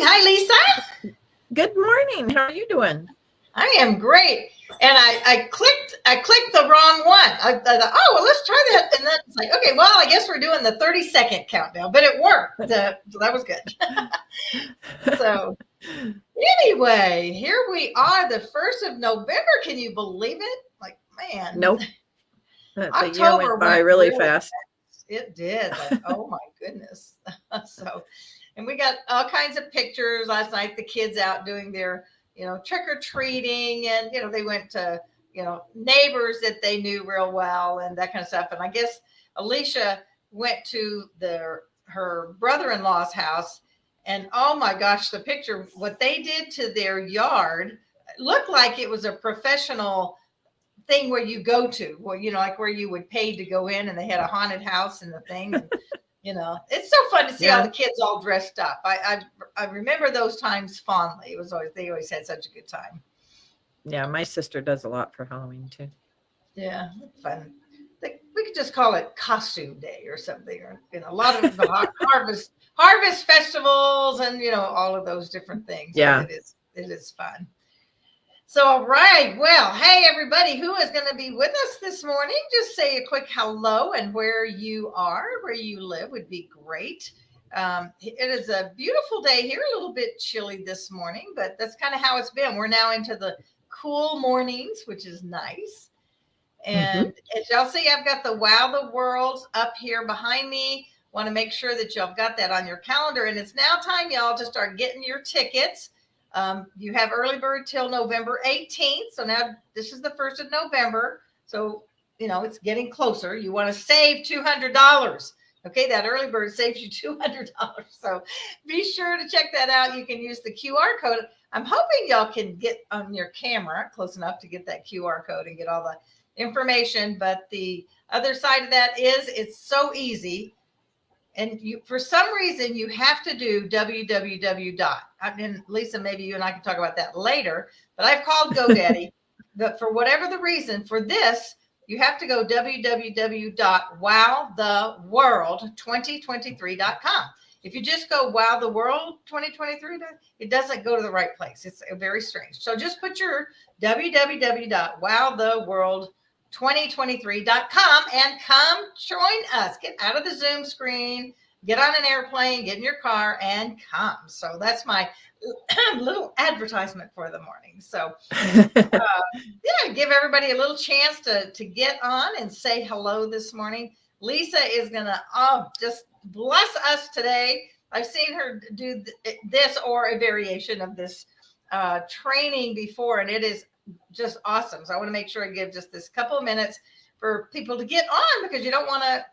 Hi, Lisa. Good morning. How are you doing? I am great. And I clicked the wrong one. I thought, oh, well, let's try that. And then it's like, okay, well, I guess we're doing the 30-second countdown, but it worked. So that was good. So anyway, here we are, the 1st of November. Can you believe it? Like, man. Nope. The year October went by really fast. It did. Like, oh my goodness. So, and we got all kinds of pictures last night. The kids out doing their, trick or treating, and they went to, neighbors that they knew real well and that kind of stuff. And I guess Alicia went to her brother-in-law's house, and oh my gosh, the picture, what they did to their yard looked like it was a professional thing where you go to, like where you would pay to go in, and they had a haunted house and the thing. And, it's so fun to see all the kids all dressed up. I remember those times fondly. They always had such a good time. Yeah, my sister does a lot for Halloween too. Yeah, fun. We could just call it costume day or something, or a lot of harvest festivals, and all of those different things. Yeah, it is fun. So, all right. Well, hey, everybody who is going to be with us this morning, just say a quick hello, and where you are, where you live would be great. It is a beautiful day here, a little bit chilly this morning, but that's kind of how it's been. We're now into the cool mornings, which is nice. And as y'all see, I've got the Wow the World up here behind me. Want to make sure that y'all got that on your calendar. And it's now time, y'all, to start getting your tickets. You have early bird till November 18th. So now this is the 1st of November. So, it's getting closer. You want to save $200. Okay. That early bird saves you $200. So be sure to check that out. You can use the QR code. I'm hoping y'all can get on your camera close enough to get that QR code and get all the information. But the other side of that is it's so easy. And for some reason, you have to do www. And Lisa, maybe you and I can talk about that later, but I've called GoDaddy. But for whatever the reason, for this, you have to go www.wowtheworld2023.com. If you just go Wow the World 2023, it doesn't go to the right place. It's very strange. So just put your www.wowtheworld2023.com and come join us. Get out of the Zoom screen, get on an airplane, get in your car, and come. So that's my little advertisement for the morning. So give everybody a little chance to get on and say hello this morning. Lisa is going to just bless us today. I've seen her do this or a variation of this training before, and it is just awesome. So I want to make sure I give just this couple of minutes for people to get on, because you don't want to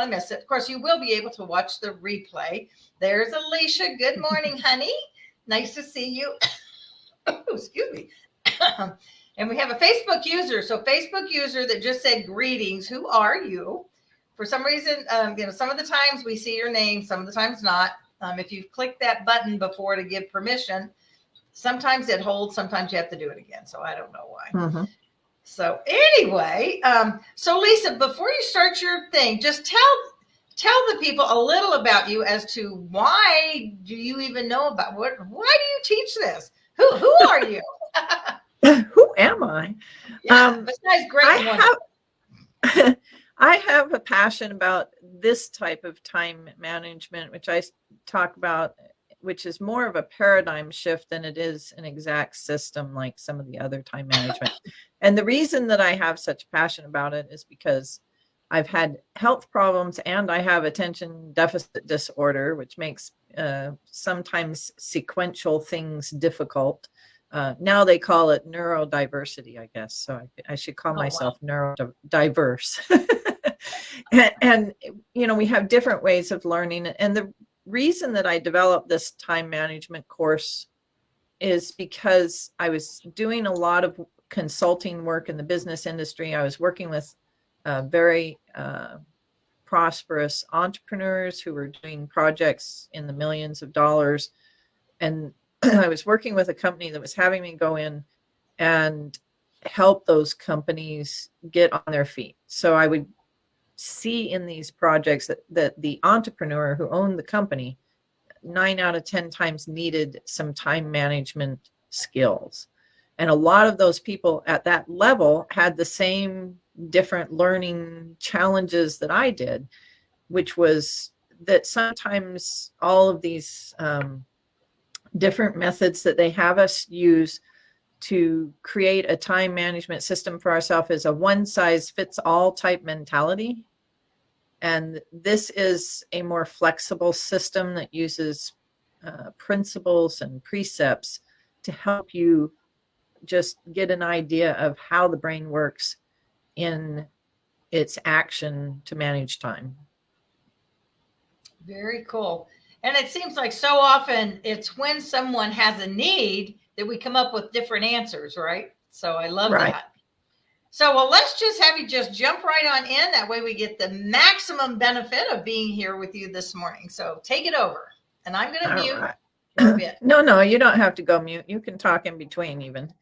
miss it. Of course, you will be able to watch the replay. There's Alicia. Good morning, honey. Nice to see you. Oh, excuse me. And we have a Facebook user. So Facebook user that just said greetings. Who are you? For some reason, some of the times we see your name, some of the times not. If you've clicked that button before to give permission, sometimes it holds, sometimes you have to do it again. So I don't know why. So anyway, so Lisa, before you start your thing, just tell the people a little about you as to why do you even know about why do you teach this? Who are you? Who am I? Yeah, besides great. I have a passion about this type of time management, which I talk about, which is more of a paradigm shift than it is an exact system like some of the other time management. And the reason that I have such passion about it is because I've had health problems and I have attention deficit disorder, which makes sometimes sequential things difficult. Now they call it neurodiversity, I guess. So I should call myself neurodiverse. and we have different ways of learning. And the reason that I developed this time management course is because I was doing a lot of consulting work in the business industry. I was working with very prosperous entrepreneurs who were doing projects in the millions of dollars. And I was working with a company that was having me go in and help those companies get on their feet. So I would see in these projects that the entrepreneur who owned the company 9 out of 10 times needed some time management skills. And a lot of those people at that level had the same different learning challenges that I did, which was that sometimes all of these different methods that they have us use to create a time management system for ourselves is a one size fits all type mentality. And this is a more flexible system that uses principles and precepts to help you just get an idea of how the brain works in its action to manage time. Very cool. And it seems like so often it's when someone has a need that we come up with different answers, right? So I love that. So, well, let's just have you just jump right on in. That way we get the maximum benefit of being here with you this morning. So take it over. And I'm going to mute for a bit. No, you don't have to go mute. You can talk in between even.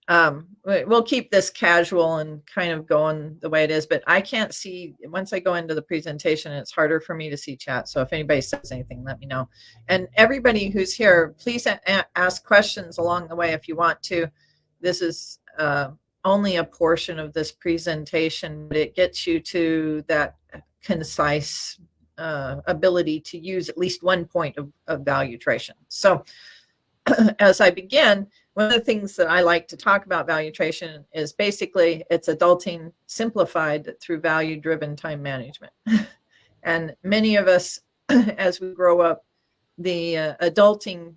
We'll keep this casual and kind of going the way it is, but I can't see, once I go into the presentation, it's harder for me to see chat. So if anybody says anything, let me know. And everybody who's here, please ask questions along the way if you want to. This is only a portion of this presentation, but it gets you to that concise ability to use at least one point of valuation. So as I begin, one of the things that I like to talk about valuation is basically it's adulting simplified through value-driven time management. And many of us, as we grow up, the adulting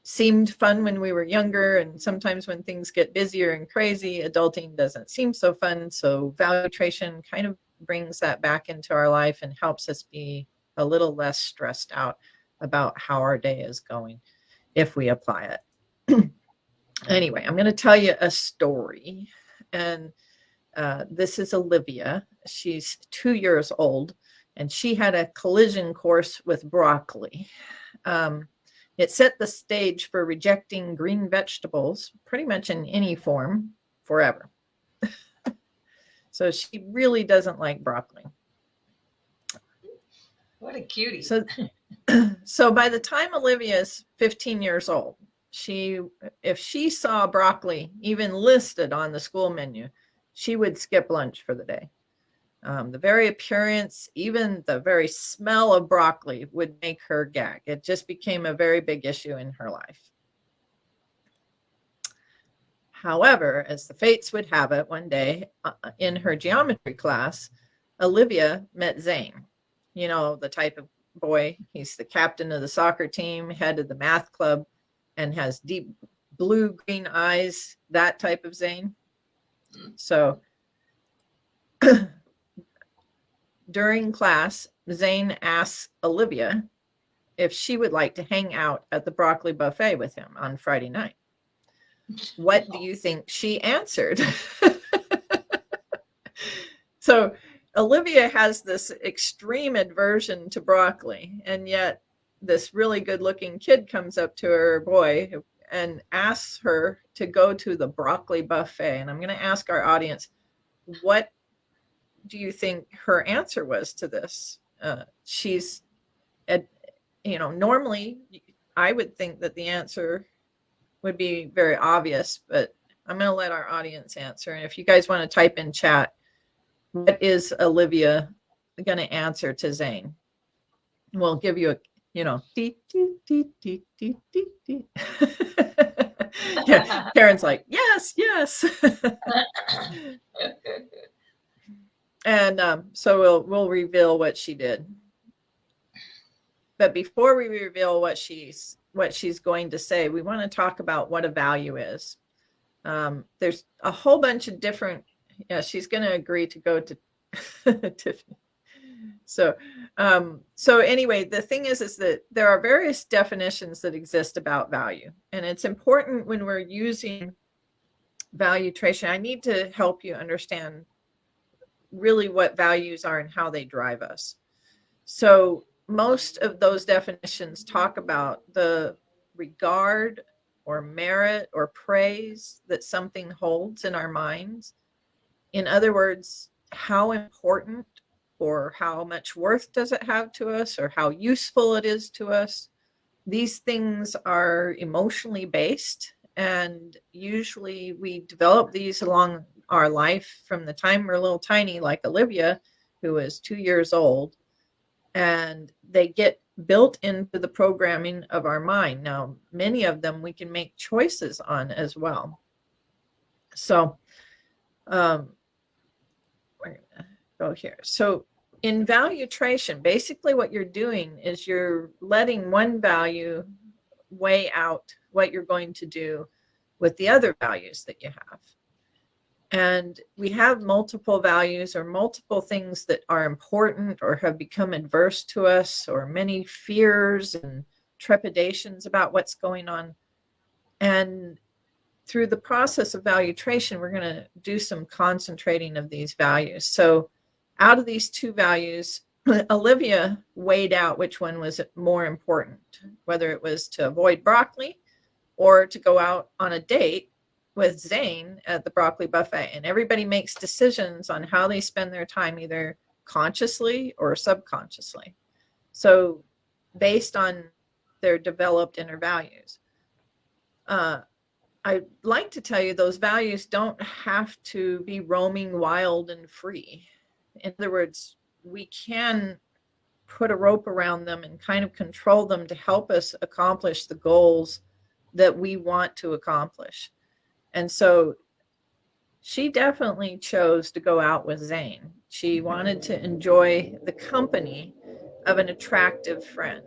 seemed fun when we were younger, and sometimes when things get busier and crazy, adulting doesn't seem so fun. So valuation kind of brings that back into our life and helps us be a little less stressed out about how our day is going if we apply it. Anyway, I'm going to tell you a story, and this is Olivia. She's 2 years old, and she had a collision course with broccoli. It set the stage for rejecting green vegetables pretty much in any form forever. So she really doesn't like broccoli. What a cutie. So by the time Olivia is 15 years old, if she saw broccoli even listed on the school menu, she would skip lunch for the day. The very appearance, even the very smell of broccoli would make her gag. It just became a very big issue in her life. However, as the fates would have it, one day in her geometry class, Olivia met Zane. You know, the type of boy, he's the captain of the soccer team, head of the math club, and has deep blue-green eyes, that type of Zane. So during class, Zane asks Olivia if she would like to hang out at the broccoli buffet with him on Friday night. What do you think she answered? So Olivia has this extreme aversion to broccoli, and yet this really good-looking kid comes up to her, boy, and asks her to go to the broccoli buffet. And I'm going to ask our audience, what do you think her answer was to this? Normally I would think that the answer would be very obvious, but I'm going to let our audience answer. And if you guys want to type in chat, what is Olivia going to answer to Zane? We'll give you a, dee, dee, dee, dee, dee, dee, dee. Yeah, Karen's like, yes. And so we'll reveal what she did. But before we reveal what she's going to say, we want to talk about what a value is. There's a whole bunch of different. Yeah, she's going to agree to go to Tiffany. So anyway, the thing is that there are various definitions that exist about value, and it's important when we're using valuation. I need to help you understand really what values are and how they drive us. So most of those definitions talk about the regard or merit or praise that something holds in our minds. In other words, how important or how much worth does it have to us, or how useful it is to us, these things are emotionally based, and usually we develop these along our life from the time we're a little tiny, like Olivia, who is 2 years old, and they get built into the programming of our mind. Now, many of them we can make choices on as well. So, we're gonna go here. So in valuation, basically what you're doing is you're letting one value weigh out what you're going to do with the other values that you have. And we have multiple values or multiple things that are important or have become adverse to us, or many fears and trepidations about what's going on. And through the process of valuation, we're going to do some concentrating of these values. So out of these two values, Olivia weighed out which one was more important, whether it was to avoid broccoli or to go out on a date with Zane at the broccoli buffet. And everybody makes decisions on how they spend their time, either consciously or subconsciously. So based on their developed inner values. I'd like to tell you those values don't have to be roaming wild and free. In other words, we can put a rope around them and kind of control them to help us accomplish the goals that we want to accomplish. And so she definitely chose to go out with Zane. She wanted to enjoy the company of an attractive friend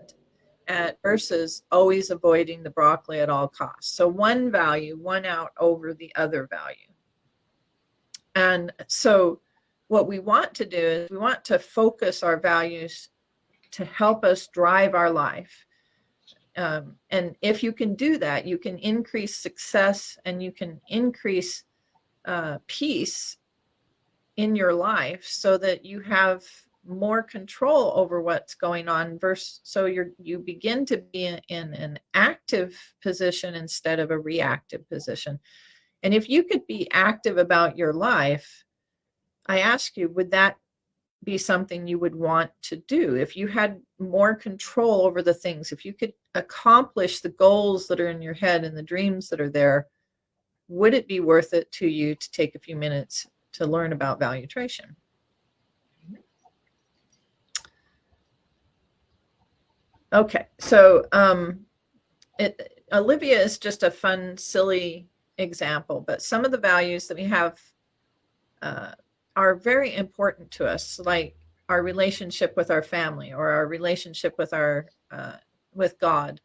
versus always avoiding the broccoli at all costs. So one value won out over the other value. And so what we want to do is we want to focus our values to help us drive our life. And if you can do that, you can increase success and you can increase peace in your life so that you have more control over what's going on, so you begin to be in an active position instead of a reactive position. And if you could be active about your life, I ask you, would that be something you would want to do? If you had more control over the things, if you could accomplish the goals that are in your head and the dreams that are there, would it be worth it to you to take a few minutes to learn about valuation? Okay, so Olivia is just a fun, silly example, but some of the values that we have are very important to us, like our relationship with our family or our relationship with with God.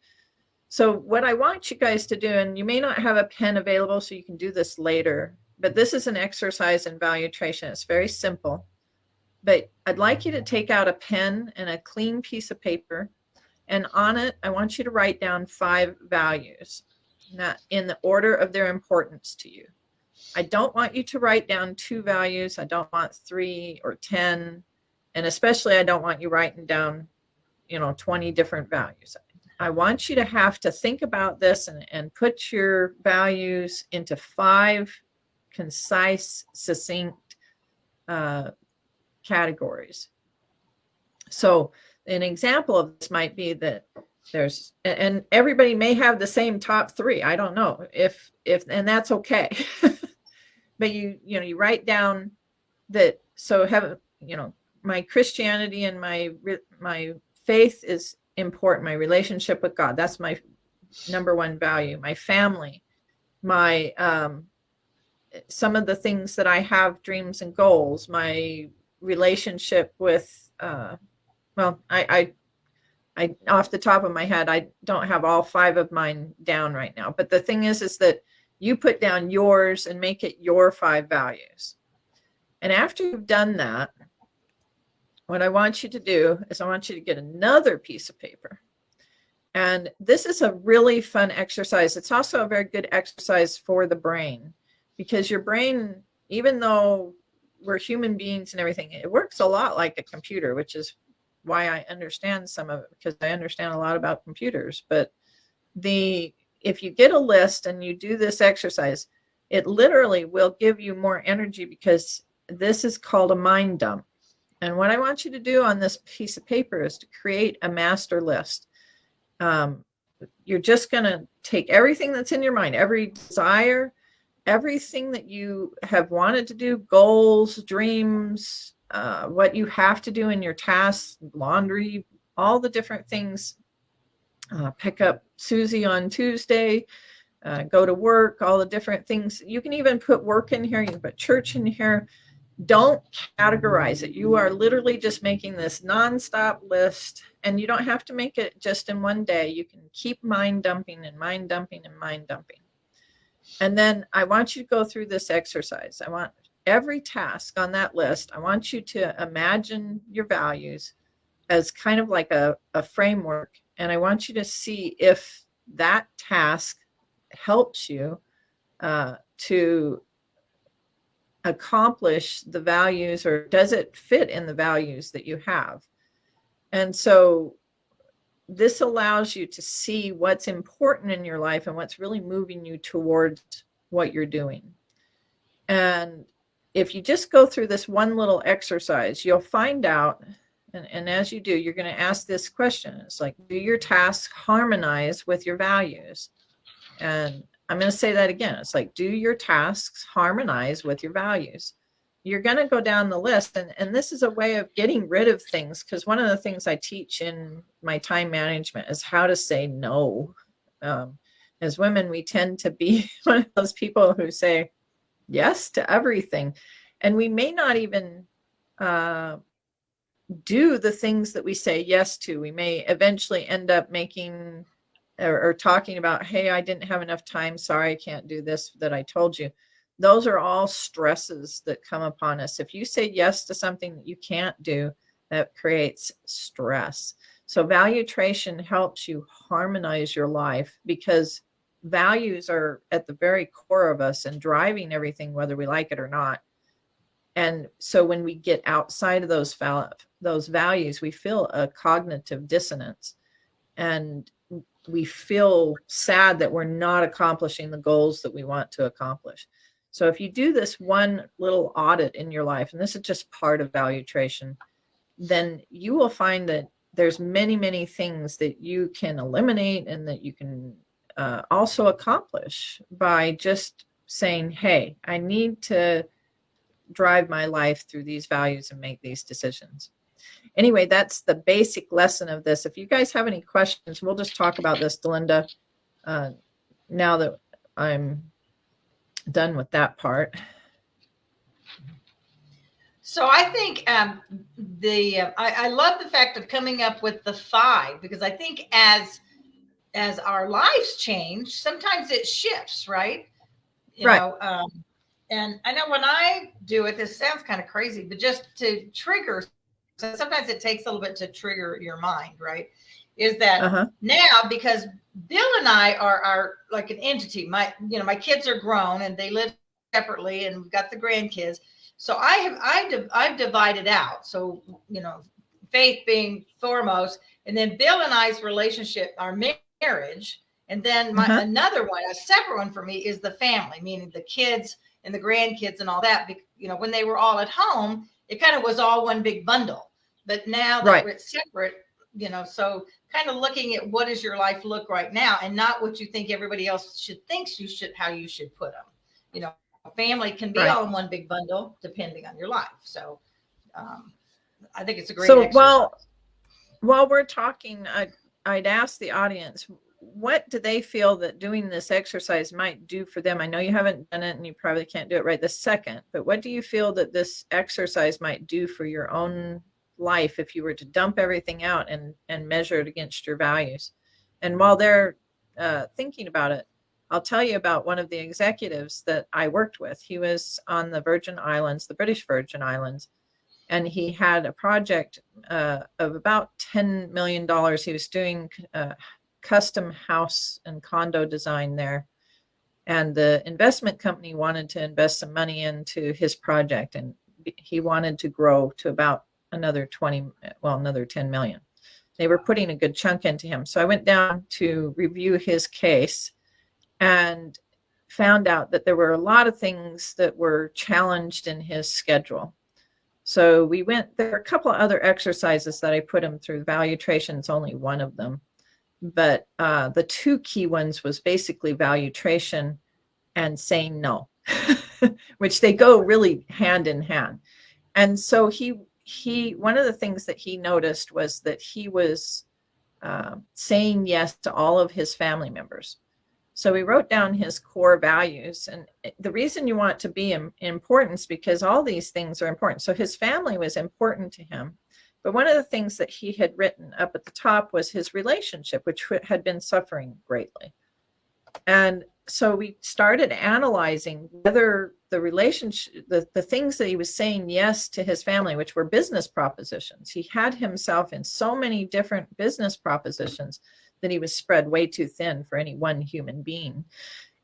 So what I want you guys to do, and you may not have a pen available, so you can do this later, but this is an exercise in valuation. It's very simple, but I'd like you to take out a pen and a clean piece of paper. And on it, I want you to write down 5 values, not in the order of their importance to you. I don't want you to write down 2 values. I don't want 3 or 10. And especially, I don't want you writing down, 20 different values. I want you to have to think about this and put your values into 5 concise, succinct categories. So an example of this might be that and everybody may have the same top 3. I don't know if and that's okay. But you write down that, so have, my Christianity and my faith is important. My relationship with God, that's my number 1 value. My family, my some of the things that I have, dreams and goals, my relationship with I off the top of my head, I don't have all 5 of mine down right now. But the thing is that you put down yours and make it your 5 values. And after you've done that, what I want you to do is I want you to get another piece of paper. And this is a really fun exercise. It's also a very good exercise for the brain, because your brain, even though we're human beings and everything, it works a lot like a computer, which is why I understand some of it, because I understand a lot about computers. But if you get a list and you do this exercise, it literally will give you more energy, because this is called a mind dump. And what I want you to do on this piece of paper is to create a master list. you're just going to take everything that's in your mind, every desire, everything that you have wanted to do, goals, dreams, what you have to do in your tasks, laundry, all the different things. Pick up Susie on Tuesday, go to work, all the different things. You can even put work in here, you can put church in here. Don't categorize it. You are literally just making this nonstop list, and you don't have to make it just in one day. You can keep mind dumping and mind dumping and mind dumping. And then I want you to go through this exercise. I want every task on that list, I want you to imagine your values as kind of like a framework. And I want you to see if that task helps you to accomplish the values, or does it fit in the values that you have? And so this allows you to see what's important in your life and what's really moving you towards what you're doing. And if you just go through this one little exercise, you'll find out, and as you do, you're going to ask this question. It's like, do your tasks harmonize with your values? And I'm going to say that again. It's like, do your tasks harmonize with your values? You're going to go down the list. And this is a way of getting rid of things, because one of the things I teach in my time management is how to say no. As women, we tend to be one of those people who say yes to everything. And we may not even do the things that we say yes to. We may eventually end up making or talking about, hey, I didn't have enough time. Sorry, I can't do this that I told you. Those are all stresses that come upon us. If you say yes to something that you can't do, that creates stress. So valuation helps you harmonize your life, because values are at the very core of us and driving everything, whether we like it or not. And so when we get outside of those values, we feel a cognitive dissonance, and we feel sad that we're not accomplishing the goals that we want to accomplish. So if you do this one little audit in your life, and this is just part of valuation, then you will find that there's many, many things that you can eliminate and that you can also accomplish by just saying, hey, I need to drive my life through these values and make these decisions. Anyway, that's the basic lesson of this. If you guys have any questions, we'll just talk about this, Delinda, now that I'm done with that part. So I think I love the fact of coming up with the 5, because I think as our lives change, sometimes it shifts, right? You know, and I know when I do it, this sounds kind of crazy, but just to trigger, sometimes it takes a little bit to trigger your mind, right? Is that now, because Bill and I are like an entity. My kids are grown and they live separately, and we've got the grandkids. So I've divided out. So, Faith being foremost, and then Bill and I's relationship, our marriage, and then another one, a separate one for me, is the family, meaning the kids and the grandkids and all that. When they were all at home, it kind of was all one big bundle. But now that we're separate, so kind of looking at what does your life look right now, and not what you think everybody else thinks how you should put them. Family can be all in one big bundle depending on your life. So I think it's a great exercise. So while we're talking, I'd ask the audience, what do they feel that doing this exercise might do for them? I know you haven't done it and you probably can't do it right this second, but what do you feel that this exercise might do for your own life if you were to dump everything out and measure it against your values? And while they're thinking about it, I'll tell you about one of the executives that I worked with. He was on the Virgin Islands, the British Virgin Islands, and he had a project of about $10 million. He was doing custom house and condo design there. And the investment company wanted to invest some money into his project, and he wanted to grow to about another 10 million. They were putting a good chunk into him. So I went down to review his case and found out that there were a lot of things that were challenged in his schedule. So there were a couple of other exercises that I put him through. Valutration is only one of them. But the two key ones was basically valuation and saying no, which they go really hand in hand. And so he one of the things that he noticed was that he was saying yes to all of his family members. So he wrote down his core values. And the reason you want to be in importance, because all these things are important. So his family was important to him. But one of the things that he had written up at the top was his relationship, which had been suffering greatly. And so we started analyzing whether the relationship, the things that he was saying yes to his family, which were business propositions. He had himself in so many different business propositions that he was spread way too thin for any one human being.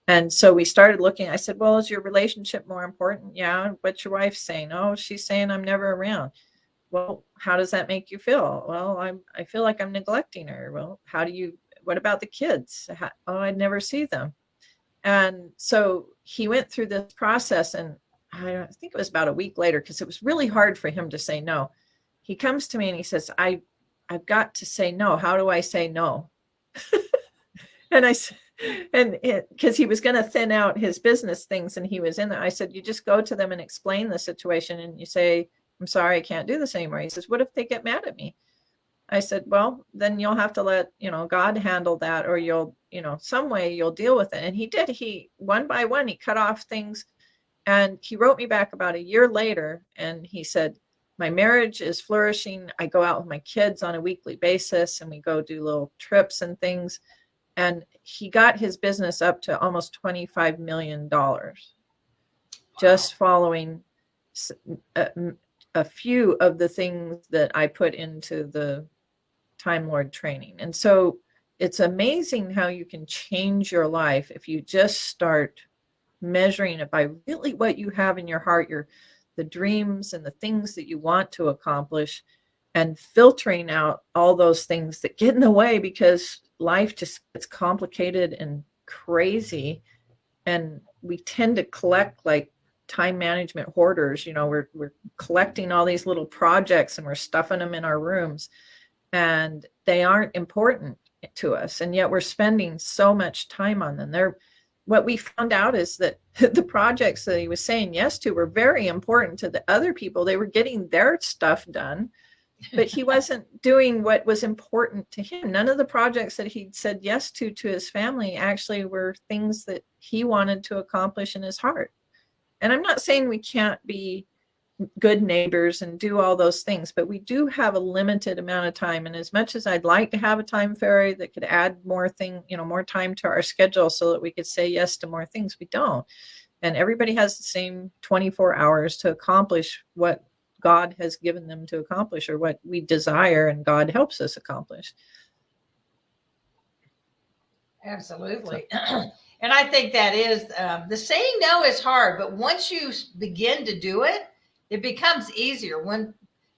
And so we started looking. I said, well, is your relationship more important? Yeah. What's your wife saying? Oh, she's saying I'm never around. Well, how does that make you feel? Well, I feel like I'm neglecting her. Well, what about the kids? Oh, I'd never see them. And so he went through this process, and I think it was about a week later, because it was really hard for him to say no. He comes to me and he says, I've got to say no. How do I say no? And I said, because he was going to thin out his business things, and he was in there. I said, you just go to them and explain the situation, and you say, I'm sorry, I can't do this anymore. He says, what if they get mad at me? I said, well, then you'll have to let, God handle that, or you'll, some way you'll deal with it. And he did. He, one by one, he cut off things. And he wrote me back about a year later, and he said, my marriage is flourishing. I go out with my kids on a weekly basis, and we go do little trips and things. And he got his business up to almost $25 million just following a few of the things that I put into the Time Lord training. And so it's amazing how you can change your life if you just start measuring it by really what you have in your heart, the dreams and the things that you want to accomplish, and filtering out all those things that get in the way, because life just gets complicated and crazy. And we tend to collect like time management hoarders. We're collecting all these little projects and we're stuffing them in our rooms, and they aren't important to us, and yet we're spending so much time on them. What we found out is that the projects that he was saying yes to were very important to the other people. They were getting their stuff done, but he wasn't doing what was important to him. None of the projects that he said yes to his family actually were things that he wanted to accomplish in his heart. And I'm not saying we can't be good neighbors and do all those things, but we do have a limited amount of time. And as much as I'd like to have a time fairy that could add more time to our schedule so that we could say yes to more things, we don't. And everybody has the same 24 hours to accomplish what God has given them to accomplish, or what we desire and God helps us accomplish. Absolutely. And I think that is the saying no is hard, but once you begin to do it, it becomes easier. When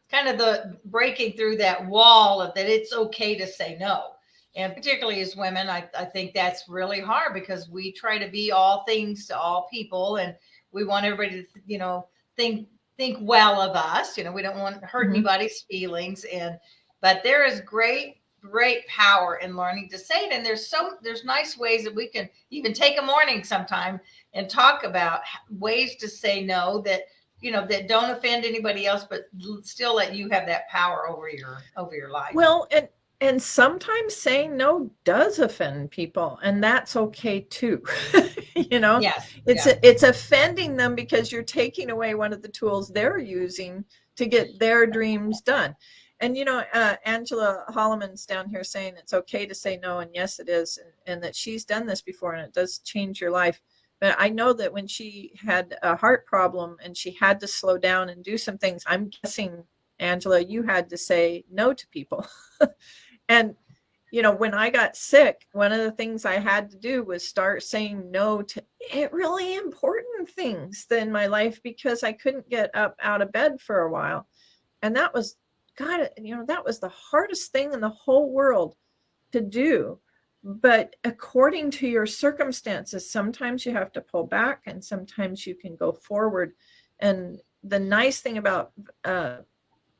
kind of the breaking through that wall of that it's okay to say no. And particularly as women, I think that's really hard, because we try to be all things to all people, and we want everybody to, think well of us. We don't want to hurt anybody's feelings. But there is great power in learning to say it. And there's nice ways that we can even take a morning sometime and talk about ways to say no that that don't offend anybody else, but still let you have that power over your life. Well, and sometimes saying no does offend people, and that's okay too. Yes. It's offending them because you're taking away one of the tools they're using to get their dreams done. And Angela Holloman's down here saying it's okay to say no, and yes, it is, and that she's done this before, and it does change your life. But I know that when she had a heart problem and she had to slow down and do some things, I'm guessing, Angela, you had to say no to people. And, when I got sick, one of the things I had to do was start saying no to really important things in my life, because I couldn't get up out of bed for a while. And that was, God, that was the hardest thing in the whole world to do. But according to your circumstances, sometimes you have to pull back and sometimes you can go forward. And the nice thing about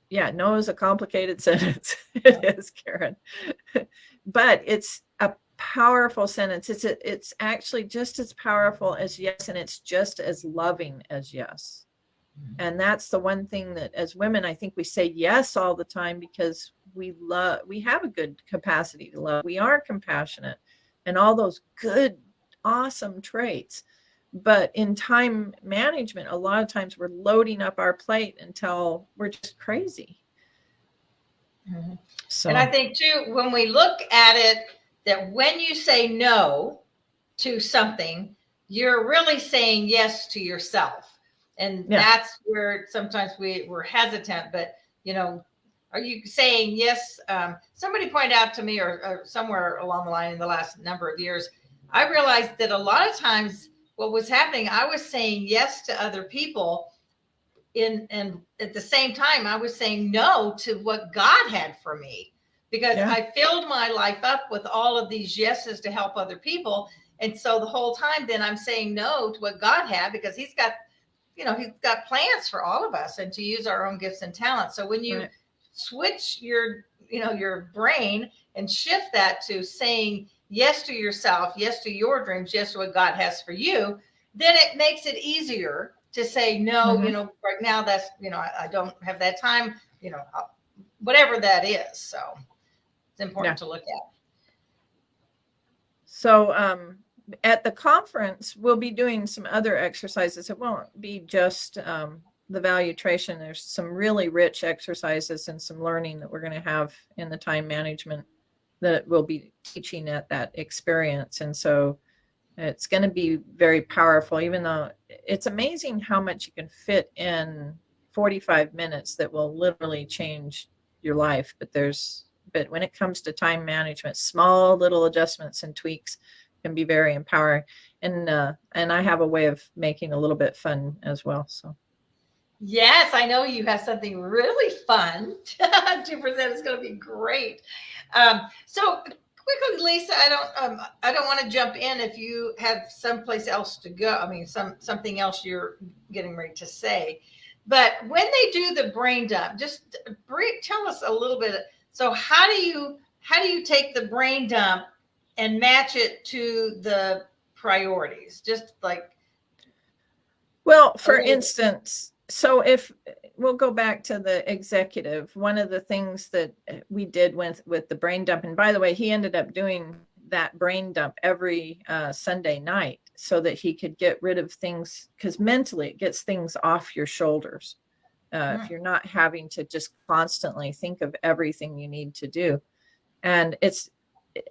yeah, no is a complicated sentence. It is, Karen. But it's a powerful sentence. It's actually just as powerful as yes, and it's just as loving as yes. And that's the one thing that as women, I think we say yes all the time because we have a good capacity to love. We are compassionate and all those good, awesome traits. But in time management, a lot of times we're loading up our plate until we're just crazy. Mm-hmm. So, and I think too, when we look at it, that when you say no to something, you're really saying yes to yourself. And yeah. that's where sometimes we're hesitant, but are you saying yes? Somebody pointed out to me, or somewhere along the line in the last number of years, I realized that a lot of times what was happening, I was saying yes to other people, and at the same time I was saying no to what God had for me, because Yeah. I filled my life up with all of these yeses to help other people. And so the whole time then I'm saying no to what God had, because he's got plans for all of us and to use our own gifts and talents. So when you switch your brain and shift that to saying yes to yourself, yes to your dreams, yes to what God has for you, then it makes it easier to say no. Right now that's I don't have that time, whatever that is. So it's important to look at. So at the conference, we'll be doing some other exercises. It won't be just the Valutration. There's some really rich exercises and some learning that we're going to have in the time management that we'll be teaching at that experience. And so it's going to be very powerful, even though it's amazing how much you can fit in 45 minutes that will literally change your life. But when it comes to time management, small little adjustments and tweaks can be very empowering. And I have a way of making a little bit fun as well. So yes, I know you have something really fun to present. It's going to be great. So quickly, Lisa, I don't want to jump in if you have someplace else to go. I mean, something else you're getting ready to say. But when they do the brain dump, just tell us a little bit. So how do you take the brain dump and match it to the priorities? Just like, well, for instance, so if we'll go back to the executive, one of the things that we did with the brain dump, and by the way, he ended up doing that brain dump every Sunday night so that he could get rid of things, because mentally it gets things off your shoulders. If you're not having to just constantly think of everything you need to do. And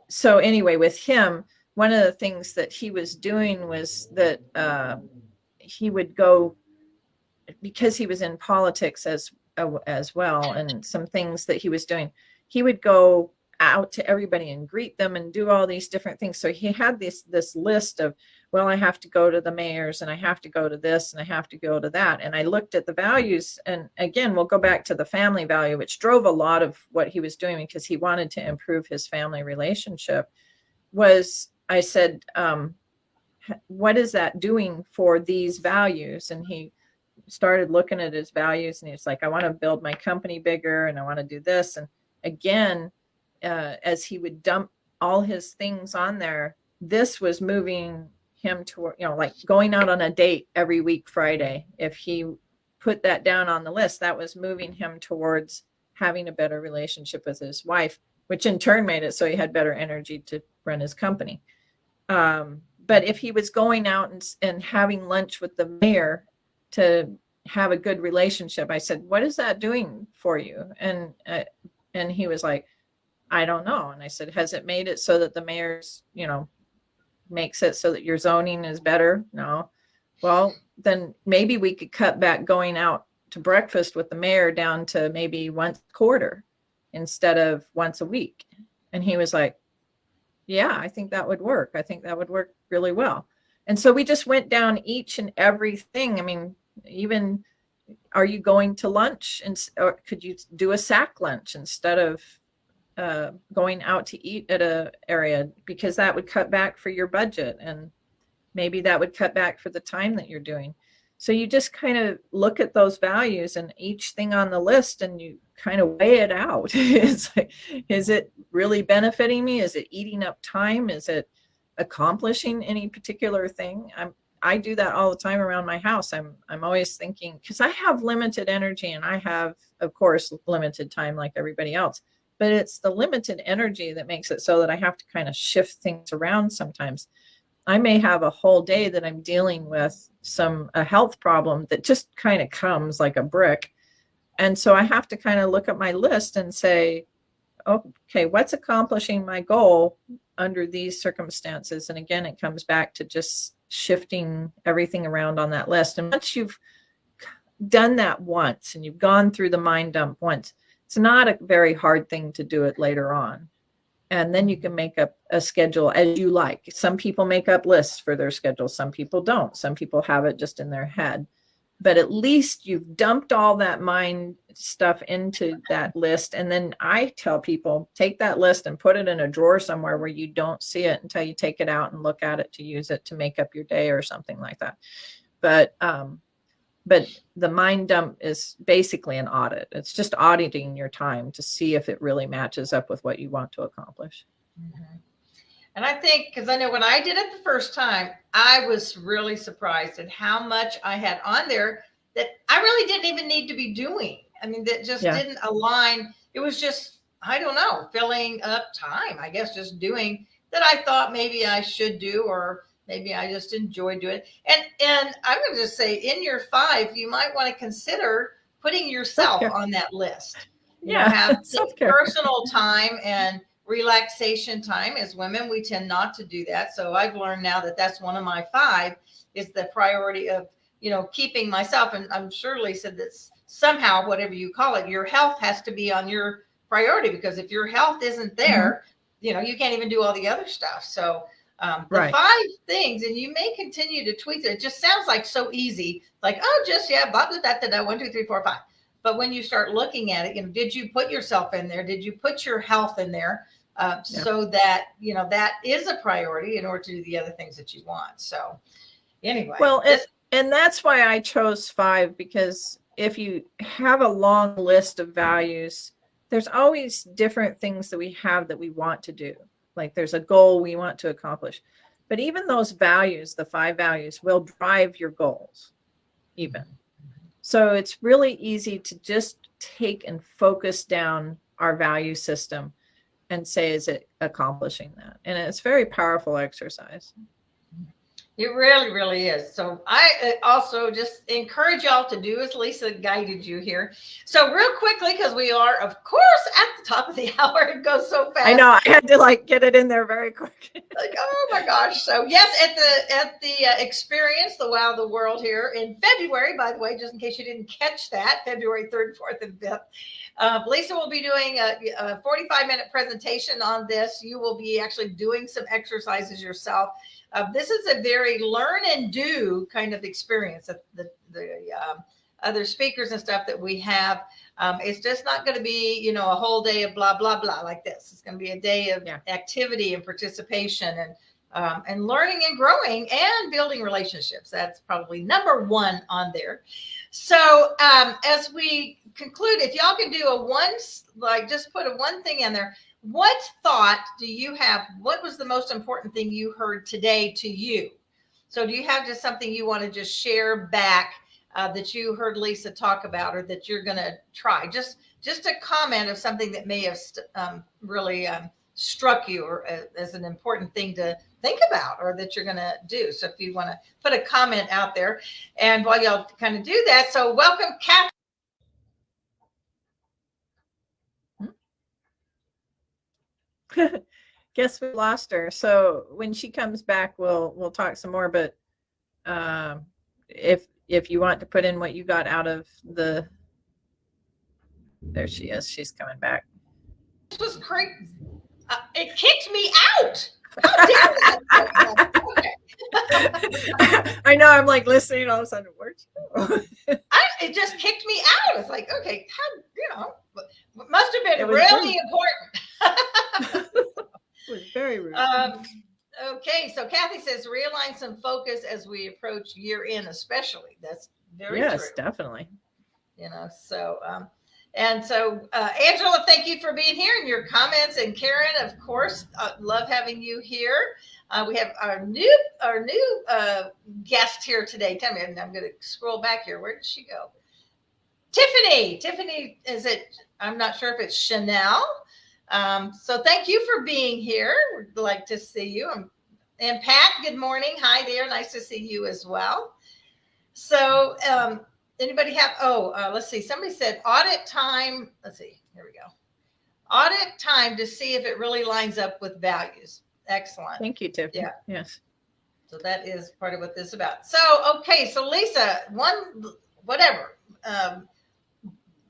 so anyway, with him, one of the things that he was doing was that he would go, because he was in politics as well, and some things that he was doing, he would go out to everybody and greet them and do all these different things. So he had this list of, well, I have to go to the mayors, and I have to go to this, and I have to go to that. And I looked at the values, and again, we'll go back to the family value, which drove a lot of what he was doing, because he wanted to improve his family relationship. I said, what is that doing for these values? And he started looking at his values, and he was like, I want to build my company bigger, and I want to do this. And again, as he would dump all his things on there, this was moving him toward, like going out on a date every week Friday. If he put that down on the list, that was moving him towards having a better relationship with his wife, which in turn made it so he had better energy to run his company. But if he was going out and having lunch with the mayor to have a good relationship, I said, what is that doing for you? And he was like, I don't know. And I said, has it made it so that the mayor's, makes it so that your zoning is better? No. Well, then maybe we could cut back going out to breakfast with the mayor down to maybe once a quarter instead of once a week. And he was like, yeah, I think that would work. I think that would work really well. And so we just went down each and everything. I mean, even, are you going to lunch, or could you do a sack lunch instead of going out to eat at a area, because that would cut back for your budget, and maybe that would cut back for the time that you're doing. So you just kind of look at those values and each thing on the list, and you kind of weigh it out. It's like, is it really benefiting me? Is it eating up time? Is it accomplishing any particular thing? I do that all the time around my house. I'm always thinking, because I have limited energy and I have, of course, limited time like everybody else. But it's the limited energy that makes it so that I have to kind of shift things around sometimes. I may have a whole day that I'm dealing with a health problem that just kind of comes like a brick. And so I have to kind of look at my list and say, okay, what's accomplishing my goal under these circumstances? And again, it comes back to just shifting everything around on that list. And once you've done that once and you've gone through the mind dump once, it's not a very hard thing to do it later on. And then you can make up a schedule as you like. Some people make up lists for their schedule. Some people don't. Some people have it just in their head. But at least you've dumped all that mind stuff into that list. And then I tell people, take that list and put it in a drawer somewhere where you don't see it until you take it out and look at it to use it to make up your day or something like that. But the mind dump is basically an audit. It's just auditing your time to see if it really matches up with what you want to accomplish. Mm-hmm. And I think, because I know when I did it the first time, I was really surprised at how much I had on there that I really didn't even need to be doing. I mean, that just didn't align. It was just, I don't know, filling up time, I guess, just doing that I thought maybe I should do, or maybe I just enjoy doing it. And I'm going to just say, in your 5, you might want to consider putting yourself on that list. You know, have personal time and relaxation time. As women, we tend not to do that. So I've learned now that that's one of my 5 is the priority of, you know, keeping myself. And I'm sure, Lisa, that somehow, whatever you call it, your health has to be on your priority, because if your health isn't there, you know, you can't even do all the other stuff. So the 5 things, and you may continue to tweak it. It just sounds like so easy, like, oh, just, blah, blah, da, da, 1, 2, 3, 4, 5. But when you start looking at it, you know, did you put yourself in there? Did you put your health in there? So that, you know, that is a priority in order to do the other things that you want. So anyway. Well, and that's why I chose 5, because if you have a long list of values, there's always different things that we have that we want to do. Like there's a goal we want to accomplish. But even those values, the 5 values, will drive your goals even. So it's really easy to just take and focus down our value system and say, is it accomplishing that? And it's very powerful exercise. It really, really is. So I also just encourage y'all to do as Lisa guided you here. So real quickly, because we are, of course, at the top of the hour. It goes so fast. I know. I had to get it in there very quick. Like, oh my gosh. So yes, at the experience, the Wow the World here in February, by the way, just in case you didn't catch that, February 3rd, 4th, and 5th. Lisa will be doing a 45-minute presentation on this. You will be actually doing some exercises yourself. This is a very learn and do kind of experience. The other speakers and stuff that we have, it's just not going to be, you know, a whole day of blah, blah, blah like this. It's going to be a day of activity and participation and learning and growing and building relationships. That's probably number 1 on there. So as we conclude, if y'all can do just put a 1 thing in there. What thought do you have? What was the most important thing you heard today to you? So do you have just something you want to just share back that you heard Lisa talk about, or that you're going to try? Just a comment of something that may have really struck you, or as an important thing to think about, or that you're going to do. So if you want to put a comment out there, and while y'all kind of do that, so welcome, Kathy. Guess we lost her. So when she comes back, we'll talk some more. But if you want to put in what you got out of there she is. She's coming back. This was crazy. It kicked me out. How dare that? I know. I'm like listening. All of a sudden, it just kicked me out. It's like, okay, it must have been really important. It was very rude. Okay, so Kathy says realign some focus as we approach year end, especially. That's very true. Yes, definitely. You know, so And so, Angela, thank you for being here and your comments. And Karen, of course, love having you here. We have our new guest here today. Tell me, I'm going to scroll back here. Where did she go? Tiffany. Tiffany, is it? I'm not sure if it's Chanel. So thank you for being here. We'd like to see you. And Pat, good morning. Hi there. Nice to see you as well. So, anybody have, let's see. Somebody said audit time. Let's see. Here we go. Audit time to see if it really lines up with values. Excellent. Thank you, Tiffany. Yeah. Yes. So that is part of what this is about. So, okay. So Lisa,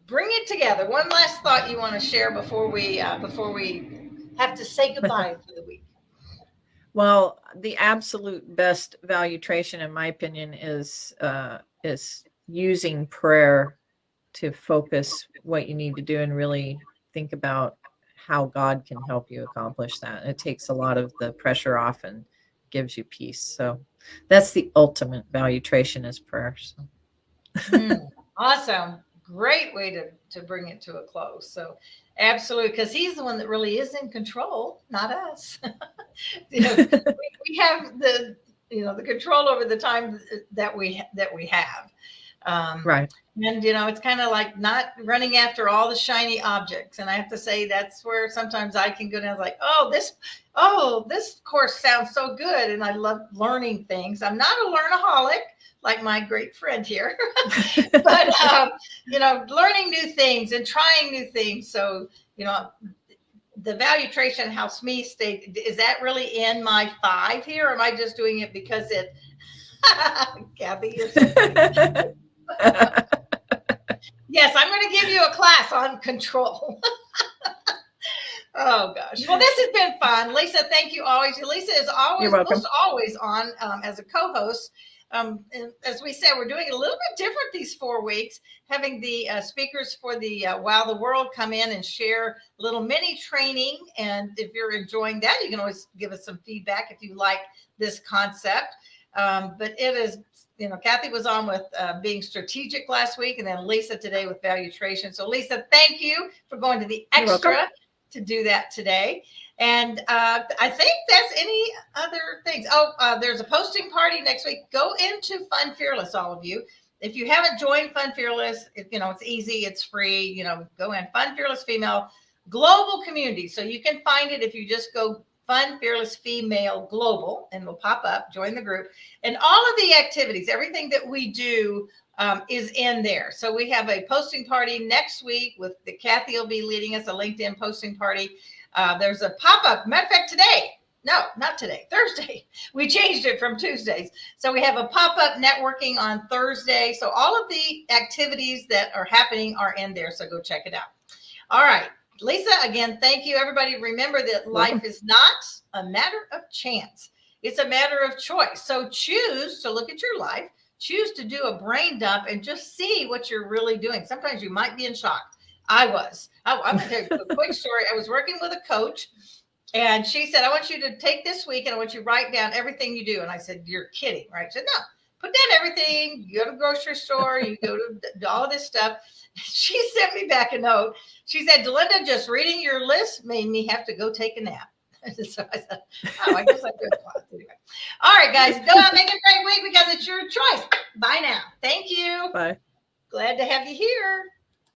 bring it together. One last thought you want to share before we have to say goodbye for the week. Well, the absolute best valuation, in my opinion, is using prayer to focus what you need to do and really think about how God can help you accomplish that. It takes a lot of the pressure off and gives you peace. So that's the ultimate valuation is prayer. So. Awesome. Great way to bring it to a close. So absolutely, because he's the one that really is in control, not us. We have the control over the time that we have. Right. And it's kind of like not running after all the shiny objects. And I have to say that's where sometimes I can go down like, this course sounds so good, and I love learning things. I'm not a learnaholic like my great friend here, but learning new things and trying new things. So the valuation helps me stay. Is that really in my 5 here? Or am I just doing it because it? Kathy, you're so funny. Yes, I'm going to give you a class on control. Oh gosh. Well, this has been fun. Lisa, thank you always. Lisa is always on as a co-host. And as we said, we're doing it a little bit different these 4 weeks, having the speakers for the Wow the World come in and share a little mini training. And if you're enjoying that, you can always give us some feedback if you like this concept. But it is, Kathy was on with being strategic last week, and then Lisa today with valuation. So Lisa, thank you for going to the extra to do that today. And I think that's any other things. There's a posting party next week. Go into Fun Fearless, all of you. If you haven't joined Fun Fearless, it's easy. It's free. Go in Fun Fearless Female Global Community. So you can find it if you just go Fun Fearless Female Global, and it'll pop up. Join the group. And all of the activities, everything that we do is in there. So we have a posting party next week with Kathy will be leading us, a LinkedIn posting party. There's a pop-up. Matter of fact, Thursday. We changed it from Tuesdays. So we have a pop-up networking on Thursday. So all of the activities that are happening are in there. So go check it out. All right. Lisa, again, thank you. Everybody remember that life is not a matter of chance. It's a matter of choice. So choose to look at your life, choose to do a brain dump and just see what you're really doing. Sometimes you might be in shock. I'm going to tell you a quick story. I was working with a coach, and she said, I want you to take this week and I want you to write down everything you do. And I said, you're kidding, right? She said, no, put down everything. You go to the grocery store, you go to all this stuff. She sent me back a note. She said, Delinda, just reading your list made me have to go take a nap. So I said, I guess I could. Anyway. All right, guys, go out and make a great week because it's your choice. Bye now. Thank you. Bye. Glad to have you here.